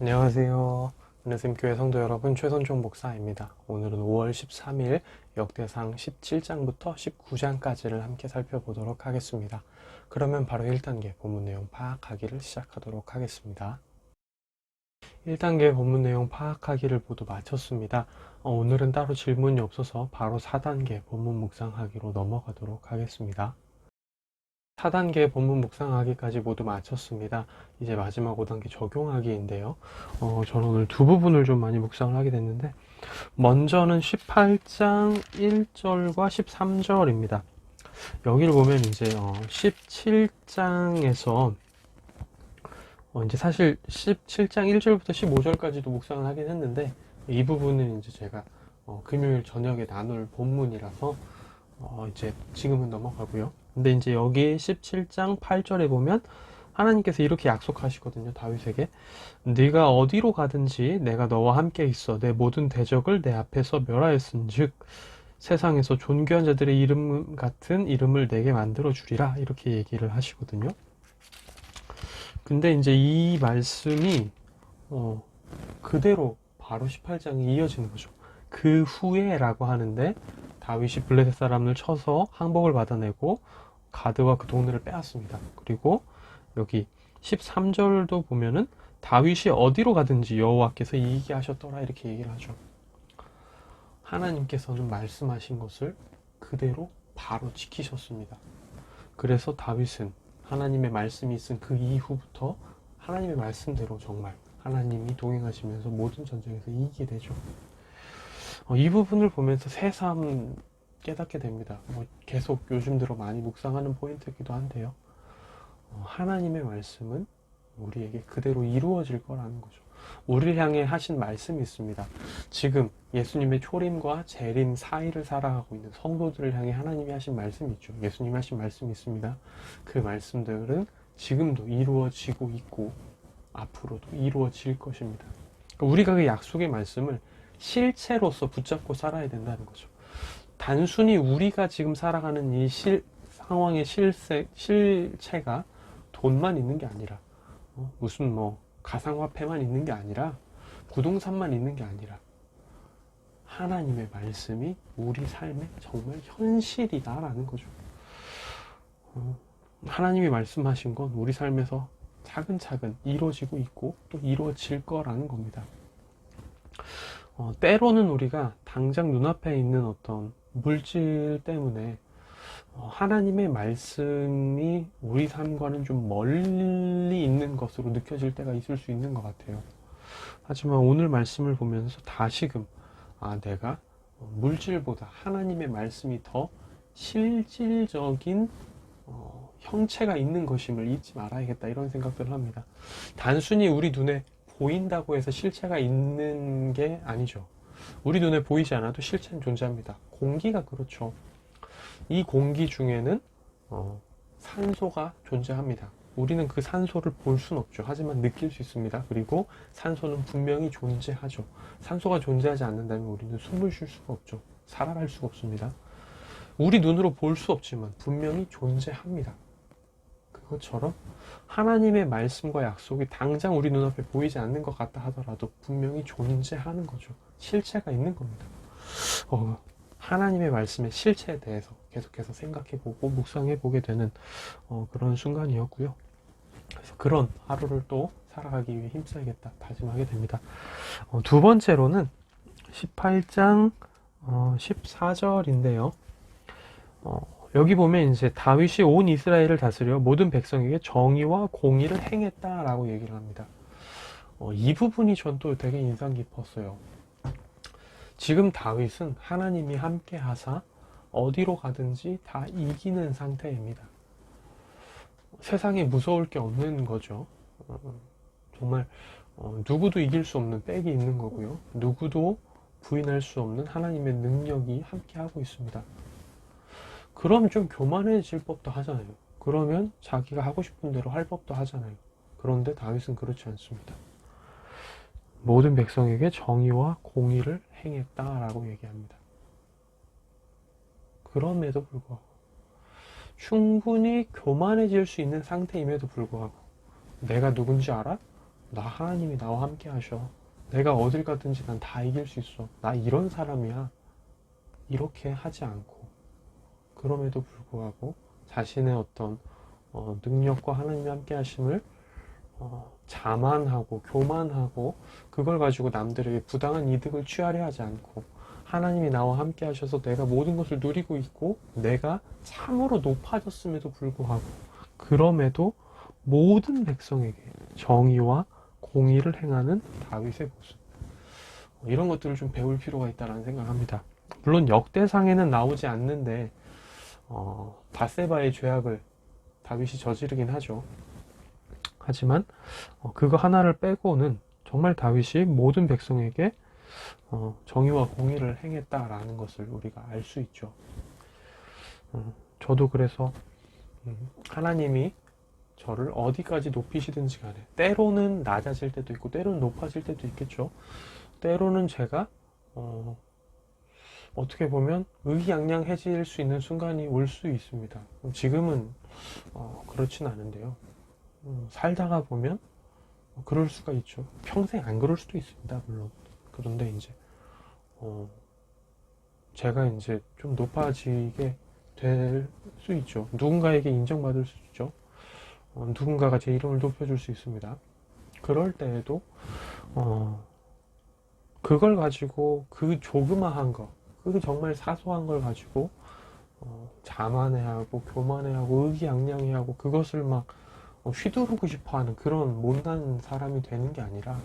안녕하세요. 은혜샘교회 성도 여러분, 최선종 목사입니다. 오늘은 5월 13일 역대상 17장부터 19장까지를 함께 살펴보도록 하겠습니다. 그러면 바로 1단계 본문 내용 파악하기를 시작하도록 하겠습니다. 1단계 본문 내용 파악하기를 모두 마쳤습니다. 오늘은 따로 질문이 없어서 바로 4단계 본문 묵상하기로 넘어가도록 하겠습니다. 4단계 본문 묵상하기까지 모두 마쳤습니다. 이제 마지막 5단계 적용하기인데요. 저는 오늘 두 부분을 좀 많이 묵상을 하게 됐는데, 먼저는 18장 1절과 13절입니다. 여기를 보면 이제 17장에서 이제 사실 17장 1절부터 15절까지도 묵상을 하긴 했는데, 이 부분은 이제 제가 금요일 저녁에 나눌 본문이라서 이제 지금은 넘어가고요. 근데 이제 여기 17장 8절에 보면 하나님께서 이렇게 약속하시거든요. 다윗에게 네가 어디로 가든지 내가 너와 함께 있어 내 모든 대적을 내 앞에서 멸하였은즉 세상에서 존귀한 자들의 이름 같은 이름을 내게 만들어 주리라, 이렇게 얘기를 하시거든요. 근데 이제 이 말씀이 그대로 바로 18장에 이어지는 거죠. 그 후에라고 하는데 다윗이 블레셋 사람을 쳐서 항복을 받아내고 가드와 그 동네를 빼앗습니다. 그리고 여기 13절도 보면은 다윗이 어디로 가든지 여호와께서 이기게 하셨더라, 이렇게 얘기를 하죠. 하나님께서는 말씀하신 것을 그대로 바로 지키셨습니다. 그래서 다윗은 하나님의 말씀이 있은 그 이후부터 하나님의 말씀대로 정말 하나님이 동행하시면서 모든 전쟁에서 이기게 되죠. 이 부분을 보면서 새삼 깨닫게 됩니다. 계속 요즘 들어 많이 묵상하는 포인트이기도 한데요. 하나님의 말씀은 우리에게 그대로 이루어질 거라는 거죠. 우리를 향해 하신 말씀이 있습니다. 지금 예수님의 초림과 재림 사이를 살아가고 있는 성도들을 향해 하나님이 하신 말씀이 있죠. 예수님이 하신 말씀이 있습니다. 그 말씀들은 지금도 이루어지고 있고 앞으로도 이루어질 것입니다. 우리가 그 약속의 말씀을 실체로서 붙잡고 살아야 된다는 거죠. 단순히 우리가 지금 살아가는 이 상황의 실체가 돈만 있는 게 아니라 무슨 가상화폐만 있는 게 아니라 부동산만 있는 게 아니라 하나님의 말씀이 우리 삶에 정말 현실이다라는 거죠. 하나님이 말씀하신 건 우리 삶에서 차근차근 이루어지고 있고 또 이루어질 거라는 겁니다. 때로는 우리가 당장 눈앞에 있는 어떤 물질 때문에 하나님의 말씀이 우리 삶과는 좀 멀리 있는 것으로 느껴질 때가 있을 수 있는 것 같아요. 하지만 오늘 말씀을 보면서 다시금 내가 물질보다 하나님의 말씀이 더 실질적인 형체가 있는 것임을 잊지 말아야겠다, 이런 생각들을 합니다. 단순히 우리 눈에 보인다고 해서 실체가 있는 게 아니죠. 우리 눈에 보이지 않아도 실체는 존재합니다. 공기가 그렇죠. 이 공기 중에는 산소가 존재합니다. 우리는 그 산소를 볼 수는 없죠. 하지만 느낄 수 있습니다. 그리고 산소는 분명히 존재하죠. 산소가 존재하지 않는다면 우리는 숨을 쉴 수가 없죠. 살아갈 수가 없습니다. 우리 눈으로 볼 수 없지만 분명히 존재합니다. 그것처럼 하나님의 말씀과 약속이 당장 우리 눈앞에 보이지 않는 것 같다 하더라도 분명히 존재하는 거죠. 실체가 있는 겁니다. 하나님의 말씀의 실체에 대해서 계속해서 생각해보고 묵상해보게 되는 그런 순간이었고요. 그래서 그런 하루를 또 살아가기 위해 힘써야겠다 다짐하게 됩니다. 두 번째로는 18장 14절인데요. 여기 보면 이제 다윗이 온 이스라엘을 다스려 모든 백성에게 정의와 공의를 행했다라고 얘기를 합니다. 이 부분이 전 또 되게 인상 깊었어요. 지금 다윗은 하나님이 함께 하사 어디로 가든지 다 이기는 상태입니다. 세상에 무서울 게 없는 거죠. 정말 누구도 이길 수 없는 백이 있는 거고요. 누구도 부인할 수 없는 하나님의 능력이 함께 하고 있습니다. 그럼 좀 교만해질 법도 하잖아요. 그러면 자기가 하고 싶은 대로 할 법도 하잖아요. 그런데 다윗은 그렇지 않습니다. 모든 백성에게 정의와 공의를 행했다라고 얘기합니다. 그럼에도 불구하고 충분히 교만해질 수 있는 상태임에도 불구하고 내가 누군지 알아? 하나님이 나와 함께 하셔. 내가 어딜 가든지 난 다 이길 수 있어. 나 이런 사람이야. 이렇게 하지 않고, 그럼에도 불구하고 자신의 어떤 능력과 하나님이 함께 하심을 자만하고 교만하고 그걸 가지고 남들에게 부당한 이득을 취하려 하지 않고, 하나님이 나와 함께 하셔서 내가 모든 것을 누리고 있고 내가 참으로 높아졌음에도 불구하고, 그럼에도 모든 백성에게 정의와 공의를 행하는 다윗의 모습, 이런 것들을 좀 배울 필요가 있다는 생각합니다. 물론 역대상에는 나오지 않는데 밧세바의 죄악을 다윗이 저지르긴 하죠. 하지만 그거 하나를 빼고는 정말 다윗이 모든 백성에게 정의와 공의를 행했다라는 것을 우리가 알 수 있죠. 저도 그래서 하나님이 저를 어디까지 높이시든지 간에, 때로는 낮아질 때도 있고 때로는 높아질 때도 있겠죠. 때로는 제가 어떻게 보면 의기양양해질 수 있는 순간이 올 수 있습니다. 지금은 그렇진 않은데요. 살다가 보면 그럴 수가 있죠. 평생 안 그럴 수도 있습니다, 물론. 그런데 이제 제가 이제 좀 높아지게 될 수 있죠. 누군가에게 인정받을 수 있죠. 누군가가 제 이름을 높여줄 수 있습니다. 그럴 때에도 그걸 가지고, 그 조그마한 거, 그 정말 사소한 걸 가지고 자만해하고 교만해하고 의기양양해하고 그것을 막 휘두르고 싶어하는 그런 못난 사람이 되는 게 아니라,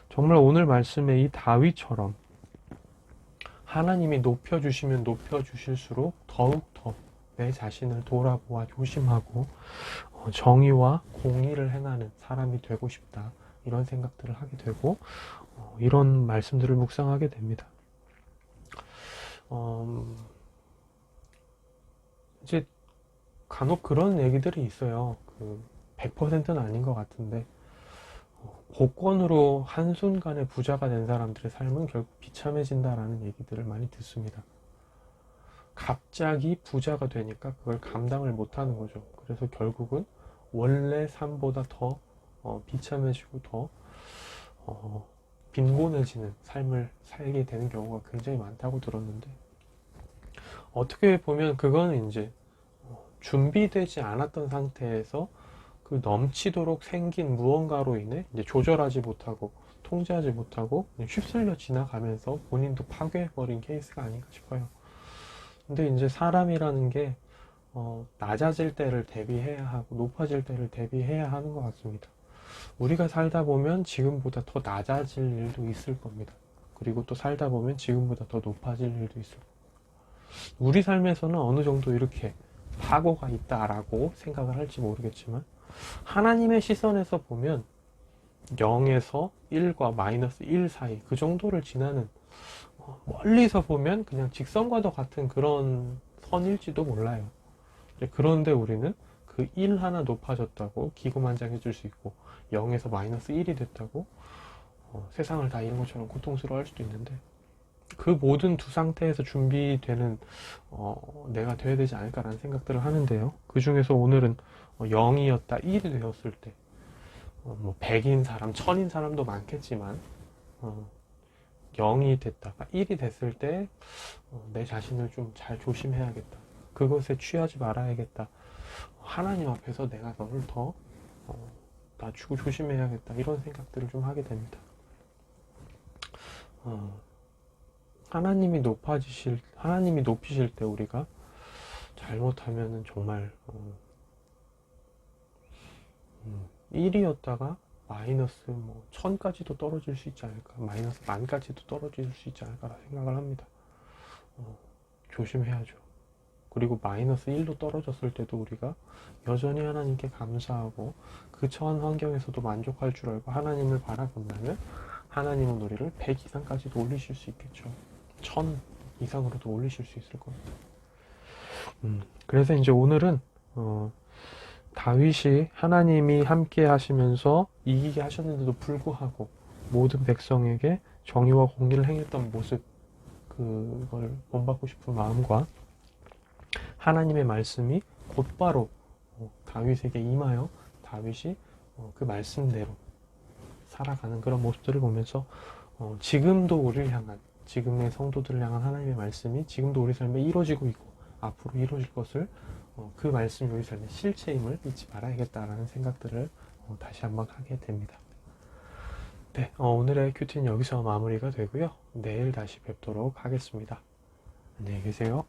정말 오늘 말씀의 이 다윗처럼 하나님이 높여주시면 높여주실수록 더욱더 내 자신을 돌아보아 조심하고 정의와 공의를 행하는 사람이 되고 싶다, 이런 생각들을 하게 되고 이런 말씀들을 묵상하게 됩니다. 이제 간혹 그런 얘기들이 있어요. 100%는 아닌 것 같은데 복권으로 한순간에 부자가 된 사람들의 삶은 결국 비참해진다라는 얘기들을 많이 듣습니다. 갑자기 부자가 되니까 그걸 감당을 못하는 거죠. 그래서 결국은 원래 삶보다 더 비참해지고 더 빈곤해지는 삶을 살게 되는 경우가 굉장히 많다고 들었는데, 어떻게 보면 그거는 이제 준비되지 않았던 상태에서 그 넘치도록 생긴 무언가로 인해 이제 조절하지 못하고 통제하지 못하고 휩쓸려 지나가면서 본인도 파괴해버린 케이스가 아닌가 싶어요. 근데 이제 사람이라는 게 낮아질 때를 대비해야 하고 높아질 때를 대비해야 하는 것 같습니다. 우리가 살다 보면 지금보다 더 낮아질 일도 있을 겁니다. 그리고 또 살다 보면 지금보다 더 높아질 일도 있을 겁니다. 우리 삶에서는 어느 정도 이렇게 파고가 있다라고 생각을 할지 모르겠지만, 하나님의 시선에서 보면 0에서 1과 마이너스 1 사이, 그 정도를 지나는, 멀리서 보면 그냥 직선과도 같은 그런 선일지도 몰라요. 그런데 우리는 그 1 하나 높아졌다고 기고만장해질 수 있고, 0에서 마이너스 1이 됐다고 세상을 다 잃은 것처럼 고통스러워할 수도 있는데, 그 모든 두 상태에서 준비되는 내가 되어야 되지 않을까라는 생각들을 하는데요. 그 중에서 오늘은 0이었다 1이 되었을 때, 100인 사람, 1000인 사람도 많겠지만 0이 됐다가 1이 됐을 때 내 자신을 좀 잘 조심해야겠다. 그것에 취하지 말아야겠다. 하나님 앞에서 내가 너를 더 낮추고 조심해야겠다. 이런 생각들을 좀 하게 됩니다. 하나님이 높이실 때 우리가 잘못하면은 정말 1이었다가 마이너스 1000까지도 떨어질 수 있지 않을까, 마이너스 10,000까지도 떨어질 수 있지 않을까 생각을 합니다. 조심해야죠. 그리고 마이너스 1로 떨어졌을 때도 우리가 여전히 하나님께 감사하고 그 처한 환경에서도 만족할 줄 알고 하나님을 바라본다면 하나님은 우리를 100 이상까지도 올리실 수 있겠죠. 1000 이상으로도 올리실 수 있을 겁니다. 그래서 이제 오늘은 다윗이 하나님이 함께 하시면서 이기게 하셨는데도 불구하고 모든 백성에게 정의와 공의를 행했던 모습, 그걸 본받고 싶은 마음과 하나님의 말씀이 곧바로 다윗에게 임하여 다윗이 그 말씀대로 살아가는 그런 모습들을 보면서 지금도 우리를 향한, 지금의 성도들을 향한 하나님의 말씀이 지금도 우리 삶에 이루어지고 있고 앞으로 이루어질 것을, 그 말씀이 우리 삶의 실체임을 잊지 말아야겠다라는 생각들을 다시 한번 하게 됩니다. 네, 오늘의 큐티는 여기서 마무리가 되고요. 내일 다시 뵙도록 하겠습니다. 안녕히 계세요.